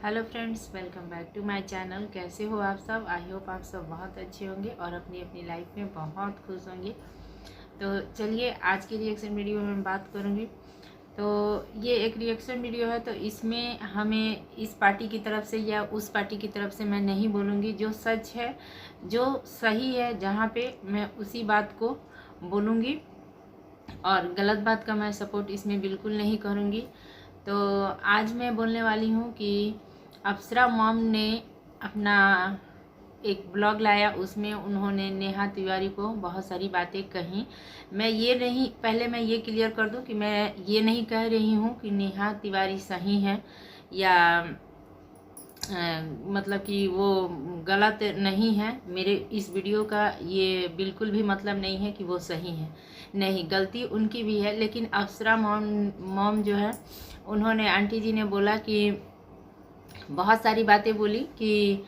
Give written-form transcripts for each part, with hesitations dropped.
Hello friends, welcome back to my channel. कैसे हो आप सब? आई होप आप सब बहुत अच्छे होंगे और अपनी अपनी लाइफ में बहुत खुश होंगे। तो चलिए, आज की रिएक्शन वीडियो में बात करूँगी। तो ये एक रिएक्शन वीडियो है, तो इसमें हमें इस पार्टी की तरफ से या उस पार्टी की तरफ से मैं नहीं बोलूँगी। जो सच है, जो सही है, जहाँ पे मैं उसी बात को बोलूँगी और गलत बात का मैं सपोर्ट इसमें बिल्कुल नहीं करूँगी। तो आज मैं बोलने वाली हूँ कि अप्सरा मॉम ने अपना एक ब्लॉग लाया, उसमें उन्होंने नेहा तिवारी को बहुत सारी बातें कही। मैं ये नहीं, पहले मैं ये क्लियर कर दूं कि मैं ये नहीं कह रही हूँ कि नेहा तिवारी सही है या मतलब कि वो गलत नहीं है। मेरे इस वीडियो का ये बिल्कुल भी मतलब नहीं है कि वो सही है, नहीं, गलती उनकी भी है। लेकिन अप्सरा मॉम जो है, उन्होंने, आंटी जी ने बोला कि बहुत सारी बातें बोली कि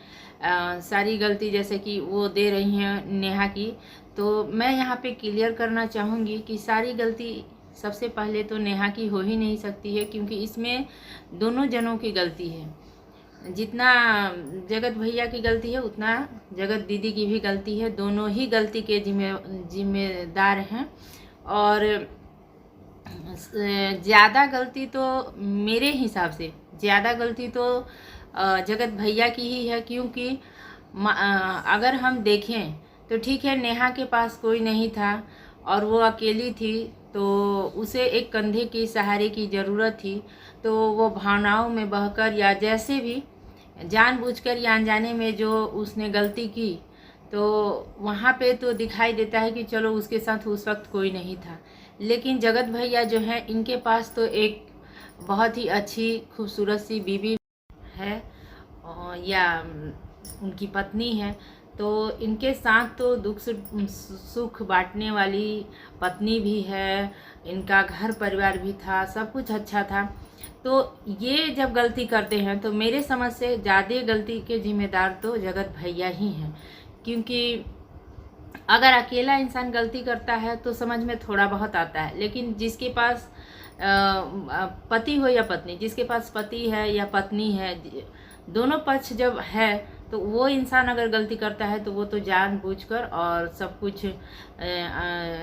सारी गलती जैसे कि वो दे रही हैं नेहा की। तो मैं यहाँ पे क्लियर करना चाहूँगी कि सारी गलती सबसे पहले तो नेहा की हो ही नहीं सकती है, क्योंकि इसमें दोनों जनों की गलती है। जितना जगत भैया की गलती है उतना जगत दीदी की भी गलती है। दोनों ही गलती के जिम्मेदार हैं। और ज़्यादा गलती तो मेरे हिसाब से ज़्यादा गलती तो जगत भैया की ही है, क्योंकि अगर हम देखें तो ठीक है, नेहा के पास कोई नहीं था और वो अकेली थी, तो उसे एक कंधे के सहारे की ज़रूरत थी। तो वो भावनाओं में बहकर या जैसे भी जानबूझकर या अनजाने में जो उसने गलती की, तो वहाँ पे तो दिखाई देता है कि चलो उसके साथ उस वक्त कोई नहीं था। लेकिन जगत भैया जो है, इनके पास तो एक बहुत ही अच्छी खूबसूरत सी बीवी है या उनकी पत्नी है। तो इनके साथ तो दुख सुख बांटने वाली पत्नी भी है, इनका घर परिवार भी था, सब कुछ अच्छा था। तो ये जब गलती करते हैं तो मेरे समझ से ज़्यादा गलती के जिम्मेदार तो जगत भैया ही हैं। क्योंकि अगर अकेला इंसान गलती करता है तो समझ में थोड़ा बहुत आता है, लेकिन जिसके पास पति हो या पत्नी, जिसके पास पति है या पत्नी है, दोनों पक्ष जब है, तो वो इंसान अगर गलती करता है तो वो तो जानबूझकर और सब कुछ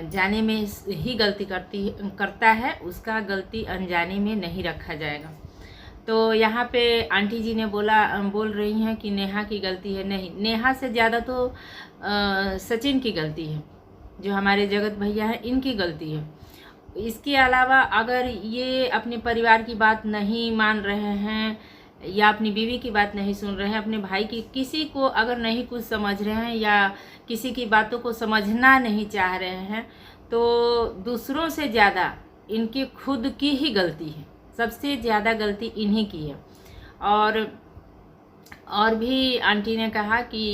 जाने में ही गलती करता है। उसका गलती अनजाने में नहीं रखा जाएगा। तो यहाँ पे आंटी जी ने बोल रही हैं कि नेहा की गलती है। नहीं, नेहा से ज़्यादा तो सचिन की गलती है, जो हमारे जगत भैया हैं, इनकी गलती है। इसके अलावा अगर ये अपने परिवार की बात नहीं मान रहे हैं या अपनी बीवी की बात नहीं सुन रहे हैं, अपने भाई की, किसी को अगर नहीं कुछ समझ रहे हैं या किसी की बातों को समझना नहीं चाह रहे हैं, तो दूसरों से ज़्यादा इनकी खुद की ही गलती है। सबसे ज़्यादा गलती इन्हीं की है। और भी आंटी ने कहा कि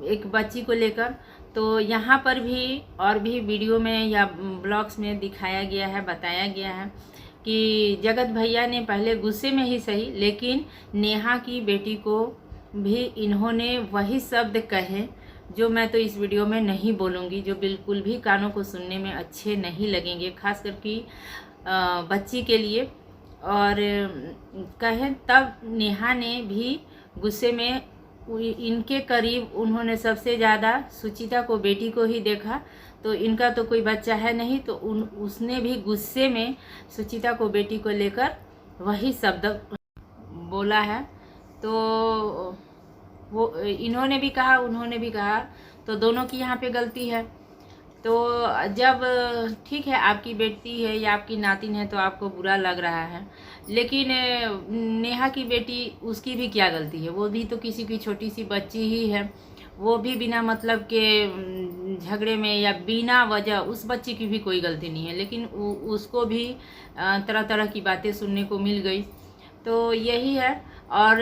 एक बच्ची को लेकर, तो यहाँ पर भी और भी वीडियो में या ब्लॉग्स में दिखाया गया है, बताया गया है कि जगत भैया ने पहले गुस्से में ही सही, लेकिन नेहा की बेटी को भी इन्होंने वही शब्द कहे जो मैं तो इस वीडियो में नहीं बोलूँगी, जो बिल्कुल भी कानों को सुनने में अच्छे नहीं लगेंगे, खास करके बच्ची के लिए। और कहें तब नेहा ने भी गुस्से में इनके करीब उन्होंने सबसे ज़्यादा सुचिता को, बेटी को ही देखा। तो इनका तो कोई बच्चा है नहीं, तो उसने भी गुस्से में सुचिता को, बेटी को लेकर वही शब्द बोला है। तो वो इन्होंने भी कहा, उन्होंने भी कहा, तो दोनों की यहाँ पे गलती है। तो जब ठीक है, आपकी बेटी है या आपकी नातिन है तो आपको बुरा लग रहा है, लेकिन नेहा की बेटी, उसकी भी क्या गलती है? वो भी तो किसी की छोटी सी बच्ची ही है। वो भी बिना मतलब के झगड़े में या बिना वजह, उस बच्ची की भी कोई गलती नहीं है, लेकिन उसको भी तरह तरह की बातें सुनने को मिल गई। तो यही है। और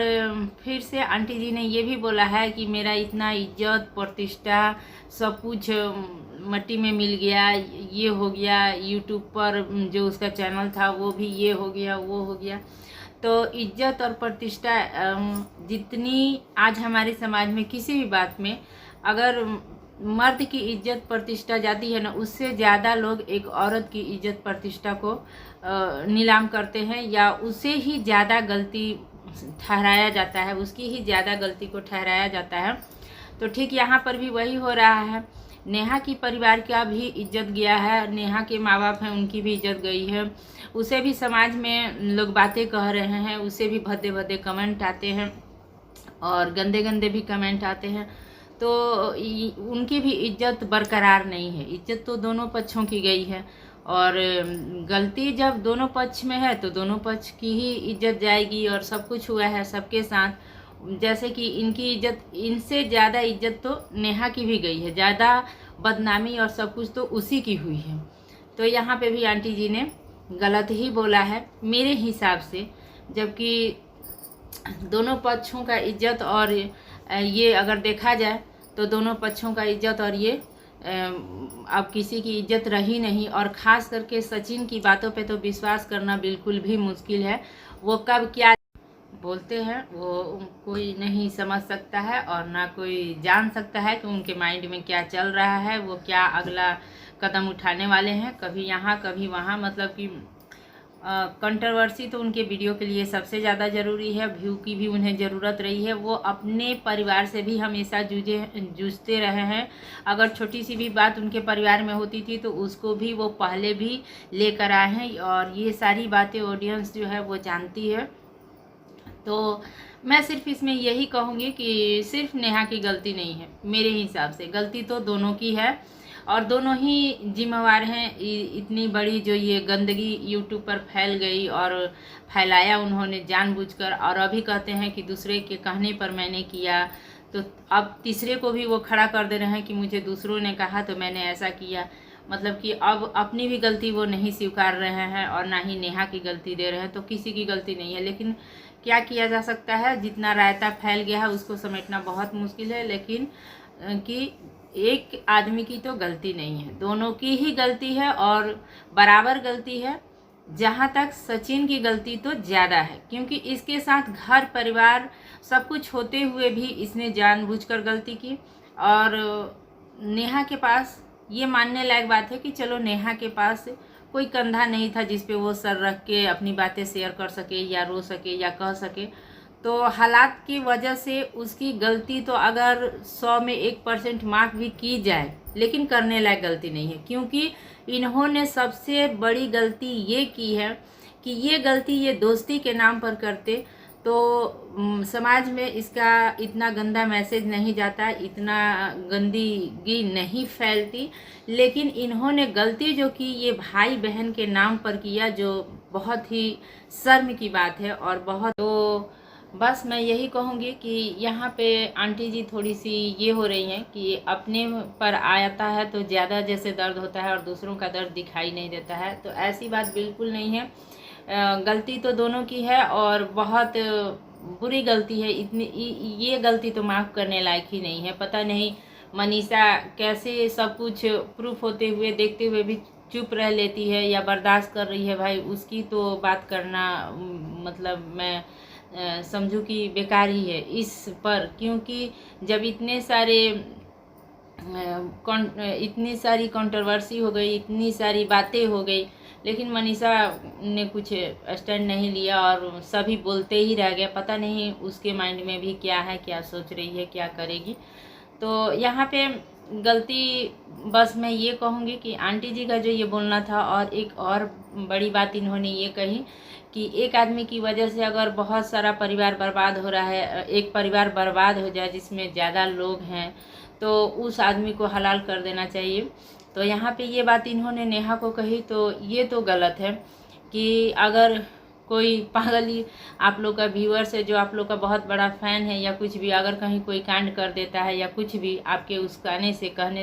फिर से आंटी जी ने ये भी बोला है कि मेरा इतना इज्जत प्रतिष्ठा सब कुछ मट्टी में मिल गया, ये हो गया, यूट्यूब पर जो उसका चैनल था वो भी ये हो गया, वो हो गया। तो इज्जत और प्रतिष्ठा जितनी आज हमारे समाज में किसी भी बात में अगर मर्द की इज्जत प्रतिष्ठा जाती है ना, उससे ज़्यादा लोग एक औरत की इज्जत प्रतिष्ठा को नीलाम करते हैं या उसे ही ज़्यादा गलती ठहराया जाता है, उसकी ही ज़्यादा गलती को ठहराया जाता है। तो ठीक यहाँ पर भी वही हो रहा है। नेहा की परिवार का भी इज्जत गया है, नेहा के माँ बाप हैं उनकी भी इज्जत गई है, उसे भी समाज में लोग बातें कह रहे हैं, उसे भी भद्दे भद्दे कमेंट आते हैं और गंदे गंदे भी कमेंट आते हैं। तो उनकी भी इज्जत बरकरार नहीं है। इज्जत तो दोनों पक्षों की गई है और गलती जब दोनों पक्ष में है तो दोनों पक्ष की ही इज्जत जाएगी और सब कुछ हुआ है सबके साथ। जैसे कि इनकी इज्जत, इनसे ज़्यादा इज्जत तो नेहा की भी गई है, ज़्यादा बदनामी और सब कुछ तो उसी की हुई है। तो यहाँ पे भी आंटी जी ने गलत ही बोला है मेरे हिसाब से, जबकि दोनों पक्षों का इज्जत और ये अगर देखा जाए तो दोनों पक्षों का इज्जत और ये अब किसी की इज्जत रही नहीं। और ख़ास करके सचिन की बातों पे तो विश्वास करना बिल्कुल भी मुश्किल है। वो कब क्या बोलते हैं वो कोई नहीं समझ सकता है और ना कोई जान सकता है कि उनके माइंड में क्या चल रहा है, वो क्या अगला कदम उठाने वाले हैं, कभी यहाँ कभी वहाँ। मतलब कि कंट्रोवर्सी तो उनके वीडियो के लिए सबसे ज़्यादा ज़रूरी है, व्यू की भी उन्हें ज़रूरत रही है। वो अपने परिवार से भी हमेशा जूझते रहे हैं। अगर छोटी सी भी बात उनके परिवार में होती थी तो उसको भी वो पहले भी लेकर आए हैं और ये सारी बातें ऑडियंस जो है वो जानती है। तो मैं सिर्फ इसमें यही कहूँगी कि सिर्फ नेहा की गलती नहीं है, मेरे हिसाब से गलती तो दोनों की है और दोनों ही जिम्मेवार हैं। इतनी बड़ी जो ये गंदगी यूट्यूब पर फैल गई और फैलाया उन्होंने जानबूझकर, और अभी कहते हैं कि दूसरे के कहने पर मैंने किया। तो अब तीसरे को भी वो खड़ा कर दे रहे हैं कि मुझे दूसरों ने कहा तो मैंने ऐसा किया। मतलब कि अब अपनी भी गलती वो नहीं स्वीकार रहे हैं और ना ही नेहा की गलती दे रहे हैं। तो किसी की गलती नहीं है, लेकिन क्या किया जा सकता है, जितना रायता फैल गया है उसको समेटना बहुत मुश्किल है। लेकिन कि एक आदमी की तो गलती नहीं है, दोनों की ही गलती है और बराबर गलती है। जहाँ तक सचिन की गलती तो ज़्यादा है, क्योंकि इसके साथ घर परिवार सब कुछ होते हुए भी इसने जानबूझकर गलती की। और नेहा के पास ये मानने लायक बात है कि चलो नेहा के पास कोई कंधा नहीं था जिस पे वो सर रख के अपनी बातें शेयर कर सके या रो सके या कह सके। तो हालात की वजह से उसकी गलती तो अगर 100 में 1% माफ़ भी की जाए, लेकिन करने लायक गलती नहीं है। क्योंकि इन्होंने सबसे बड़ी गलती ये की है कि ये गलती ये दोस्ती के नाम पर करते तो समाज में इसका इतना गंदा मैसेज नहीं जाता, इतना गंदगी नहीं फैलती। लेकिन इन्होंने गलती जो की ये भाई बहन के नाम पर किया, जो बहुत ही शर्म की बात है। और बहुत तो बस मैं यही कहूँगी कि यहाँ पे आंटी जी थोड़ी सी ये हो रही हैं कि अपने पर आता है तो ज़्यादा जैसे दर्द होता है और दूसरों का दर्द दिखाई नहीं देता है। तो ऐसी बात बिल्कुल नहीं है। गलती तो दोनों की है और बहुत बुरी गलती है। इतनी ये गलती तो माफ़ करने लायक ही नहीं है। पता नहीं मनीषा कैसे सब कुछ प्रूफ होते हुए देखते हुए भी चुप रह लेती है या बर्दाश्त कर रही है। भाई उसकी तो बात करना मतलब मैं समझूं कि बेकार ही है इस पर, क्योंकि जब इतनी सारी कंट्रोवर्सी हो गई, इतनी सारी बातें हो गई, लेकिन मनीषा ने कुछ स्टैंड नहीं लिया और सभी बोलते ही रह गए। पता नहीं उसके माइंड में भी क्या है, क्या सोच रही है, क्या करेगी। तो यहाँ पे गलती बस मैं ये कहूँगी कि आंटी जी का जो ये बोलना था। और एक और बड़ी बात इन्होंने ये कही कि एक आदमी की वजह से अगर बहुत सारा परिवार बर्बाद हो रहा है, एक परिवार बर्बाद हो जाए जिसमें ज़्यादा लोग हैं, तो उस आदमी को हलाल कर देना चाहिए। तो यहाँ पे ये बात इन्होंने नेहा को कही, तो ये तो गलत है कि अगर कोई पागल ही आप लोग का व्यूअर्स है जो आप लोग का बहुत बड़ा फ़ैन है या कुछ भी, अगर कहीं कोई कांड कर देता है या कुछ भी आपके उस कहने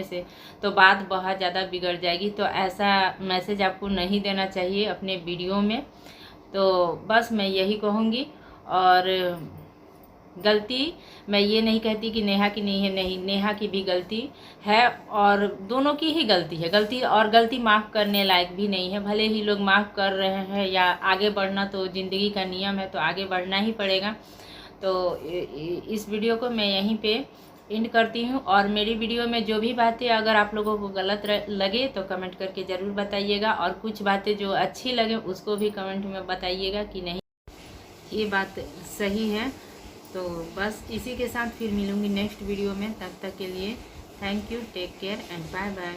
से तो बात बहुत ज़्यादा बिगड़ जाएगी। तो ऐसा मैसेज आपको नहीं देना चाहिए अपने वीडियो में। तो बस मैं यही कहूँगी। और गलती मैं ये नहीं कहती कि नेहा की नहीं है, नहीं, नेहा की भी गलती है और दोनों की ही गलती है। गलती माफ़ करने लायक भी नहीं है। भले ही लोग माफ़ कर रहे हैं या आगे बढ़ना तो ज़िंदगी का नियम है, तो आगे बढ़ना ही पड़ेगा। तो इस वीडियो को मैं यहीं पे एंड करती हूँ। और मेरी वीडियो में जो भी बातें अगर आप लोगों को गलत लगे तो कमेंट करके ज़रूर बताइएगा, और कुछ बातें जो अच्छी लगे उसको भी कमेंट में बताइएगा कि नहीं। ये बात सही है। तो बस इसी के साथ फिर मिलूँगी नेक्स्ट वीडियो में। तब तक के लिए thank you, take care and bye bye.